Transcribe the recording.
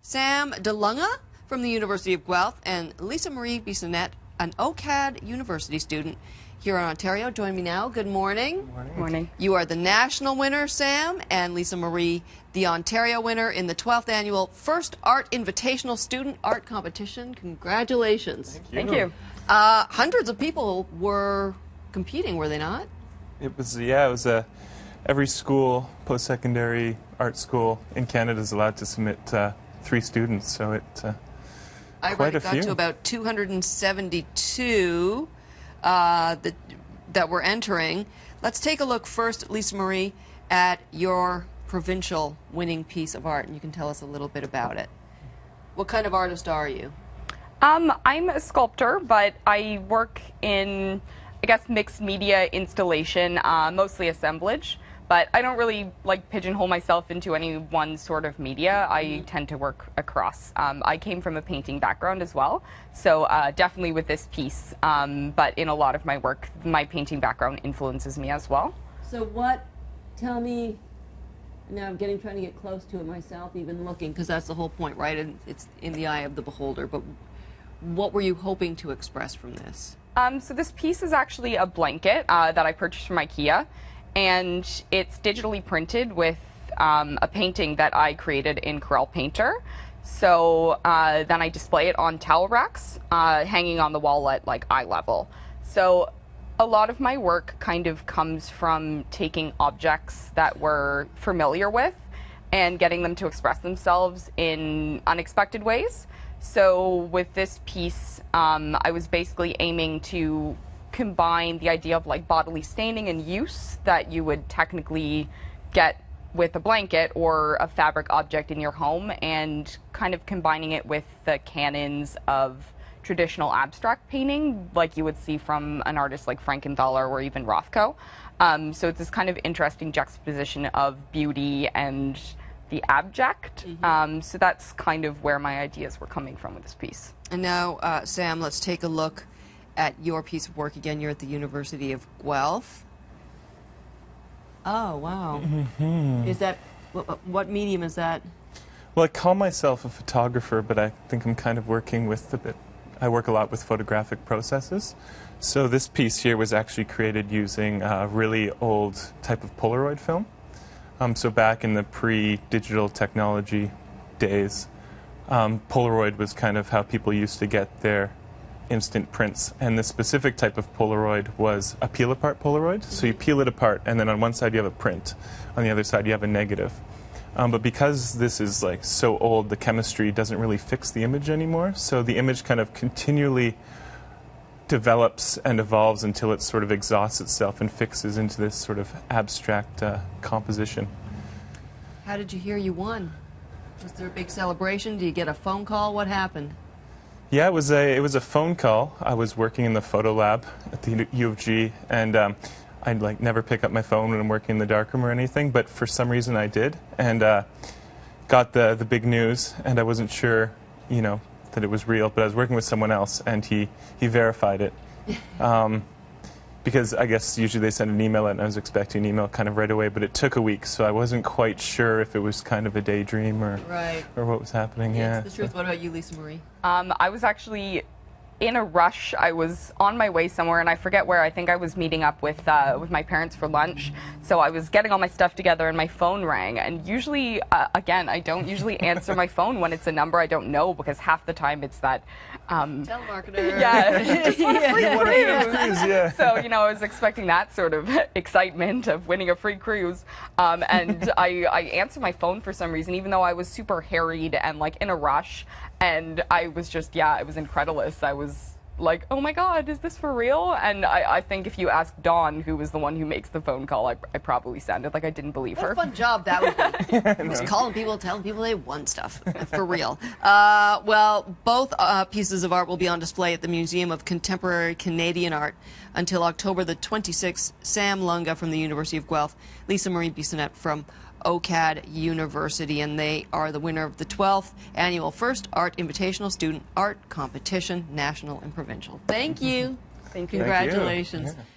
Sam DeLunga from the University of Guelph and Lisa Marie Bissonnette, an OCAD University student here in Ontario. Join me now. Good morning. Good morning. Morning. You are the national winner, Sam, and Lisa Marie, the Ontario winner in the 12th annual First Art Invitational Student Art Competition. Congratulations. Thank you. Hundreds of people were competing, were they not? It was every school, post-secondary art school in Canada is allowed to submit 3 students, so I quite a got few. to about 272 that were entering. Let's take a look first, Lisa Marie, at your provincial winning piece of art, and you can tell us a little bit about it. What kind of artist are you? I'm a sculptor, but I work in, I guess, mixed media installation, mostly assemblage. But I don't really pigeonhole myself into any one sort of media. I tend to work across. I came from a painting background as well, so definitely with this piece. But in a lot of my work, my painting background influences me as well. So tell me, now I'm trying to get close to it myself, even looking, because that's the whole point, right? And it's in the eye of the beholder. But what were you hoping to express from this? So this piece is actually a blanket that I purchased from IKEA. And it's digitally printed with a painting that I created in Corel Painter. So then I display it on towel racks, hanging on the wall at eye level. So a lot of my work kind of comes from taking objects that we're familiar with and getting them to express themselves in unexpected ways. So with this piece, I was basically aiming to combine the idea of bodily staining and use that you would technically get with a blanket or a fabric object in your home, and kind of combining it with the canons of traditional abstract painting like you would see from an artist like Frankenthaler or even Rothko. So it's this kind of interesting juxtaposition of beauty and the abject. So that's kind of where my ideas were coming from with this piece. And now, Sam, let's take a look at your piece of work again. You're at the University of Guelph. Oh, wow. Is that, what medium is that? Well, I call myself a photographer, but I think I'm kind of working with I work a lot with photographic processes. So this piece here was actually created using a really old type of Polaroid film. So back in the pre-digital technology days, Polaroid was kind of how people used to get their instant prints, and the specific type of Polaroid was a peel-apart Polaroid. So you peel it apart, and then on one side you have a print, on the other side you have a negative. But because this is so old, the chemistry doesn't really fix the image anymore, so the image kind of continually develops and evolves until it sort of exhausts itself and fixes into this sort of abstract composition. How did you hear you won? Was there a big celebration? Did you get a phone call? What happened? Yeah, it was a phone call. I was working in the photo lab at the U of G, and I'd never pick up my phone when I'm working in the darkroom or anything, but for some reason I did, and got the big news, and I wasn't sure, that it was real, but I was working with someone else, and he verified it. Because I guess usually they send an email, and I was expecting an email kind of right away, but it took a week, so I wasn't quite sure if it was kind of a daydream or what was happening. Yeah, it's the truth. What about you, Lisa Marie? I was actually in a rush. I was on my way somewhere, and I forget where. I think I was meeting up with my parents for lunch. So I was getting all my stuff together, and my phone rang. And usually, again, I don't usually answer my phone when it's a number I don't know, because half the time it's that telemarketer. Yeah, just want a free cruise. Yeah. So I was expecting that sort of excitement of winning a free cruise, and I answered my phone for some reason, even though I was super harried and in a rush. And I was just, it was incredulous. I was like, oh my God, is this for real? And I think if you ask Dawn, who was the one who makes the phone call, I probably sounded like I didn't believe her. What a fun job that would be. Just calling people, telling people they won stuff. For real. Well, both pieces of art will be on display at the Museum of Contemporary Canadian Art until October the 26th. Sam DeLunga from the University of Guelph, Lisa Marie Bissonnette from OCAD University, and they are the winner of the 12th annual First Art Invitational Student Art Competition, National and Provincial. Thank you. Thank you. Congratulations. Thank you. Yeah.